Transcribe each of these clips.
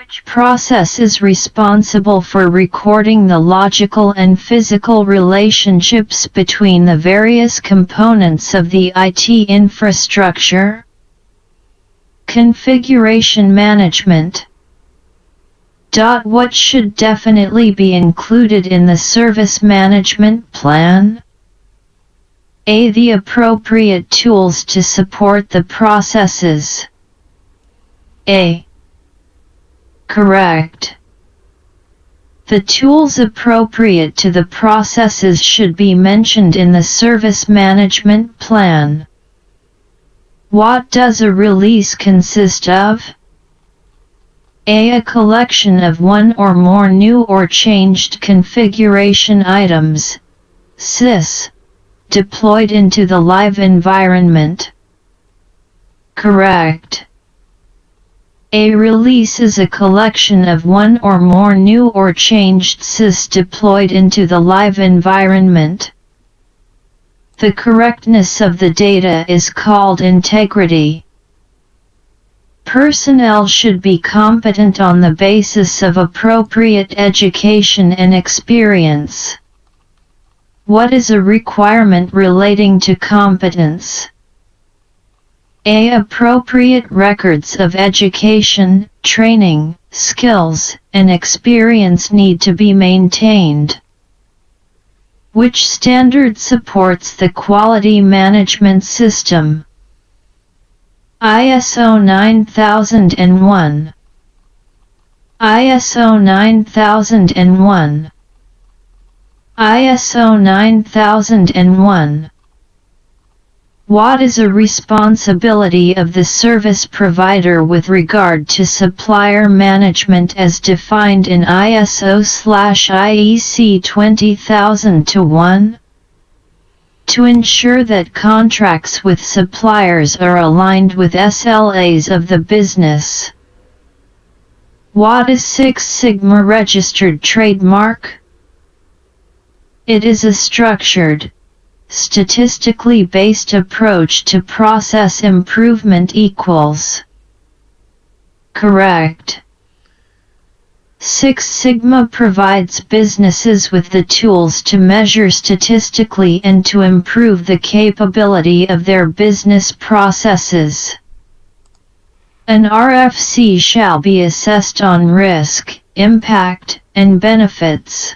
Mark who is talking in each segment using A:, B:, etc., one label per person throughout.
A: Which process is responsible for recording the logical and physical relationships between the various components of the IT infrastructure? Configuration management. What should definitely be included in the service management plan? A. The appropriate tools to support the processes. A. Correct. The tools appropriate to the processes should be mentioned in the service management plan. What does a release consist of? A collection of one or more new or changed configuration items, sys, deployed into the live environment. Correct. A release is a collection of one or more new or changed sys deployed into the live environment. The correctness of the data is called integrity. Personnel should be competent on the basis of appropriate education and experience. What is a requirement relating to competence? A. Appropriate records of education, training, skills, and experience need to be maintained. Which standard supports the quality management system? ISO 9001. ISO 9001. ISO 9001. What is a responsibility of the service provider with regard to supplier management as defined in ISO/IEC 20001? To ensure that contracts with suppliers are aligned with SLAs of the business. What is Six Sigma registered trademark? It is a structured, statistically based approach to process improvement equals. Correct. Six Sigma provides businesses with the tools to measure statistically and to improve the capability of their business processes. An RFC shall be assessed on risk, impact, and benefits.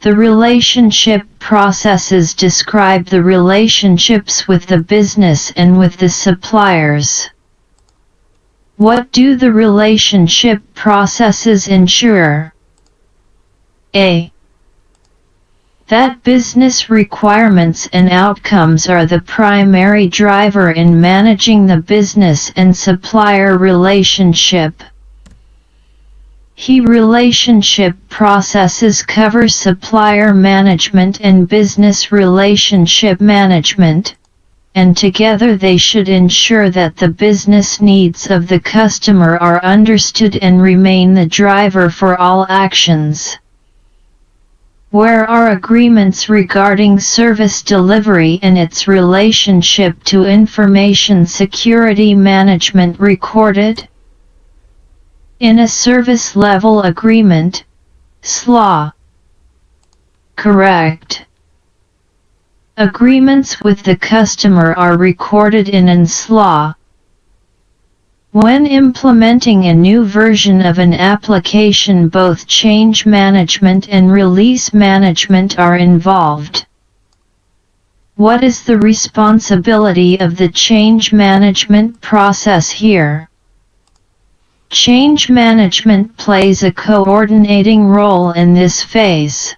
A: The relationship processes describe the relationships with the business and with the suppliers. What do the relationship processes ensure? A. That business requirements and outcomes are the primary driver in managing the business and supplier relationship. Relationship processes cover supplier management and business relationship management, and together they should ensure that the business needs of the customer are understood and remain the driver for all actions. Where are agreements regarding service delivery and its relationship to information security management recorded? In a service level agreement, SLA. Correct. Agreements with the customer are recorded in an SLA. When implementing a new version of an application, both change management and release management are involved. What is the responsibility of the change management process here? Change management plays a coordinating role in this phase.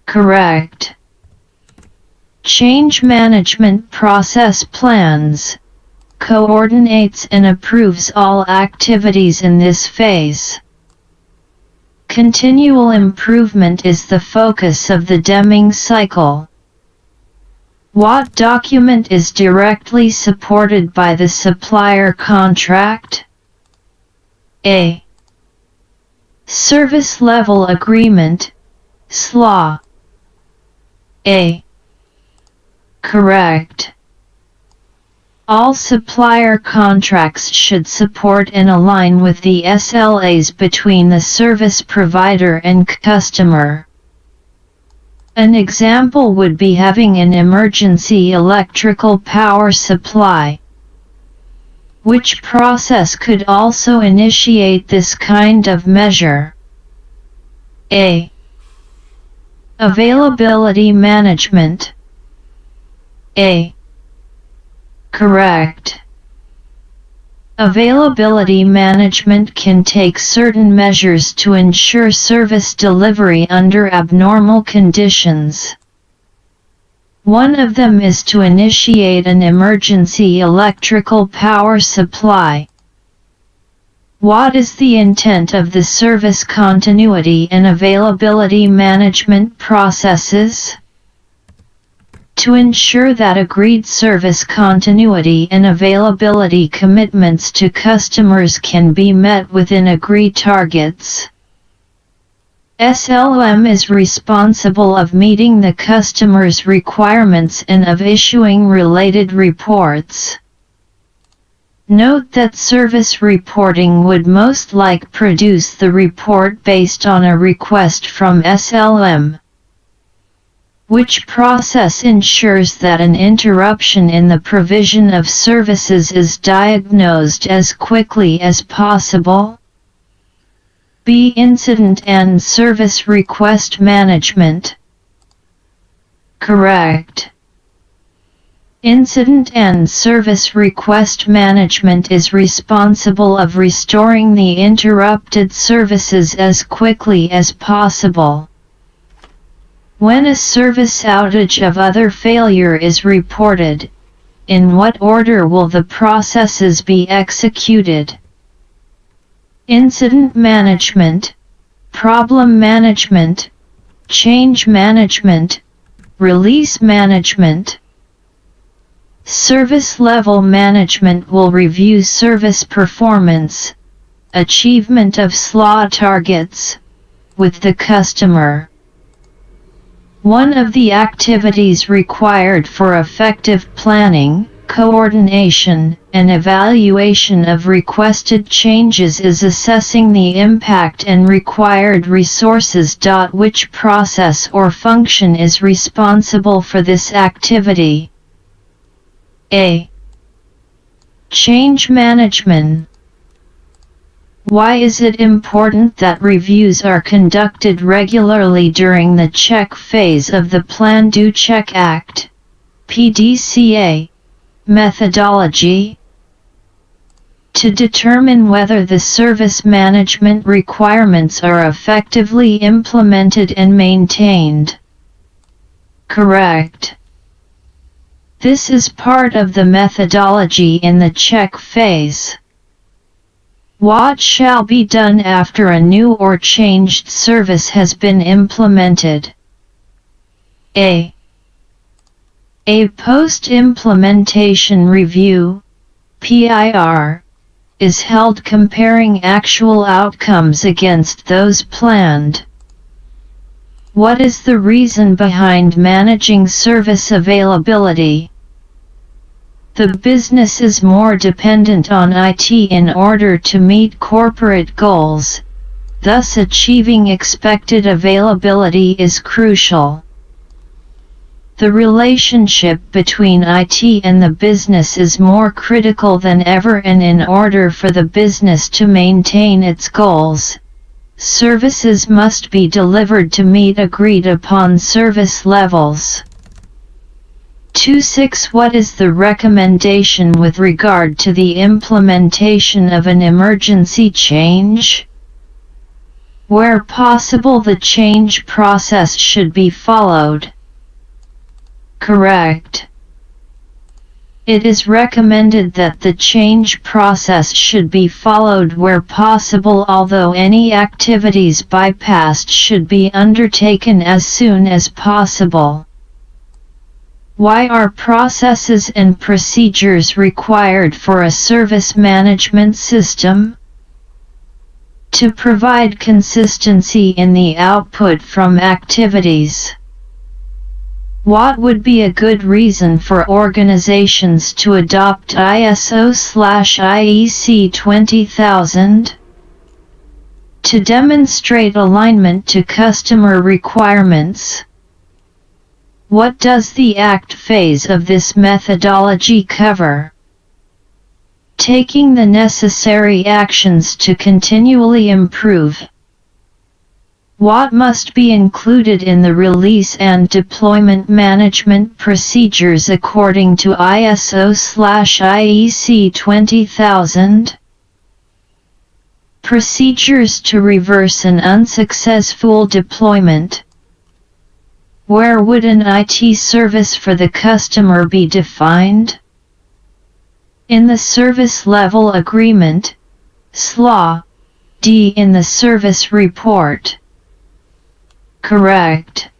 A: Correct. Change management process plans, coordinates and approves all activities in this phase. Continual improvement is the focus of the Deming cycle. What document is directly supported by the supplier contract? A. Service Level Agreement, SLA. A. Correct. All supplier contracts should support and align with the SLAs between the service provider and customer. An example would be having an emergency electrical power supply. Which process could also initiate this kind of measure? A. Availability management. A. Correct. Availability management can take certain measures to ensure service delivery under abnormal conditions. One of them is to initiate an emergency electrical power supply. What is the intent of the service continuity and availability management processes? To ensure that agreed service continuity and availability commitments to customers can be met within agreed targets. SLM is responsible of meeting the customer's requirements and of issuing related reports. Note that service reporting would most likely produce the report based on a request from SLM. Which process ensures that an interruption in the provision of services is diagnosed as quickly as possible? B. Incident and service request management. Correct. Incident and service request management is responsible of restoring the interrupted services as quickly as possible. When a service outage of other failure is reported, in what order will the processes be executed? Incident management, problem management, change management, release management. Service level management will review service performance, achievement of SLA targets, with the customer. One of the activities required for effective planning, coordination, and evaluation of requested changes is assessing the impact and required resources. Which process or function is responsible for this activity? A. Change management. Why is it important that reviews are conducted regularly during the check phase of the Plan Do Check Act (PDCA) methodology? To determine whether the service management requirements are effectively implemented and maintained. Correct. This is part of the methodology in the check phase. What shall be done after a new or changed service has been implemented? A. A post-implementation review, PIR, is held comparing actual outcomes against those planned. What is the reason behind managing service availability? The business is more dependent on IT in order to meet corporate goals, thus achieving expected availability is crucial. The relationship between IT and the business is more critical than ever, and in order for the business to maintain its goals, services must be delivered to meet agreed upon service levels. 2.6 What is the recommendation with regard to the implementation of an emergency change? Where possible, the change process should be followed. Correct. It is recommended that the change process should be followed where possible, although any activities bypassed should be undertaken as soon as possible. Why are processes and procedures required for a service management system? To provide consistency in the output from activities. What would be a good reason for organizations to adopt ISO/IEC 20000? To demonstrate alignment to customer requirements. What does the ACT phase of this methodology cover? Taking the necessary actions to continually improve. What must be included in the release and deployment management procedures according to ISO/IEC 20000? Procedures to reverse an unsuccessful deployment. Where would an IT service for the customer be defined? In the Service Level Agreement, SLA, D in the Service Report. Correct.